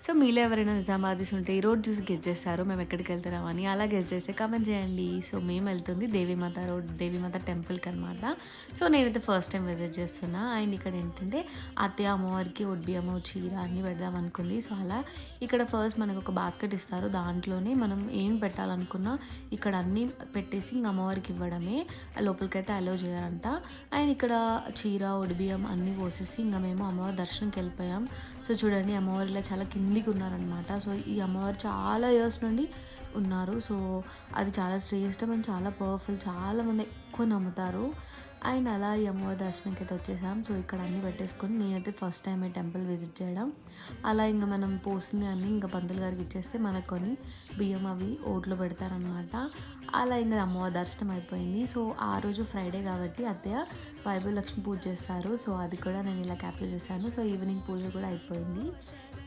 So మీలో ఎవరైనా నిజామాబాదీస్ ఉంటే ఈ రోడ్ చూసి గెస్ చేస్తారు మేము ఎక్కడికి వెళ్తున్నామని. అలా గెస్ చేస్తే కామెంట్ చేయండి. సో మేము వెళ్తుంది దేవీమాత రోడ్, దేవీమాత టెంపుల్కి అనమాట. సో నేనైతే ఫస్ట్ టైం విజిట్ చేస్తున్నా. అండ్ ఇక్కడ ఏంటంటే అత్తయ్య అమ్మవారికి ఒడ్బియ్యము, చీర అన్నీ పెడదాం అనుకుంది. సో అలా ఇక్కడ ఫస్ట్ మనకు ఒక బాస్కెట్ ఇస్తారు. దాంట్లోనే మనం ఏం పెట్టాలనుకున్నా ఇక్కడ అన్నీ పెట్టేసి ఇంక అమ్మవారికి ఇవ్వడమే. లోపలికైతే అలో చేయాలంట. అండ్ ఇక్కడ చీర, ఒడిబియ్యం అన్నీ పోసేసి ఇంకా మేము అమ్మవారి దర్శనంకి వెళ్ళిపోయాం. సో చూడండి అమ్మవారు ఇలా చాలా కిందికి ఉన్నారనమాట. సో ఈ అమ్మవారు చాలా ఇయర్స్ నుండి ఉన్నారు. సో అది చాలా శ్రేష్టం అండ్ చాలా పవర్ఫుల్, చాలామంది ఎక్కువ నమ్ముతారు. అండ్ అలా ఈ అమ్మవారి దర్శనంకి అయితే వచ్చేసాం. సో ఇక్కడ అన్నీ పెట్టేసుకొని నేనైతే ఫస్ట్ టైం ఈ టెంపుల్ విజిట్ చేయడం. అలా ఇంకా మనం పోసింది అన్నీ ఇంకా పంతులు గారికి ఇచ్చేస్తే మనకు కొన్ని బియ్యం అవి ఓట్లో పెడతారనమాట. అలా ఇంకా అమ్మవారి దర్శనం అయిపోయింది. సో ఆ రోజు ఫ్రైడే కాబట్టి అత్తయ్య వైభవ లక్ష్మి పూజ చేస్తారు. సో అది కూడా నేను ఇలా క్యాప్చర్ చేశాను. సో ఈవినింగ్ పూజ కూడా అయిపోయింది.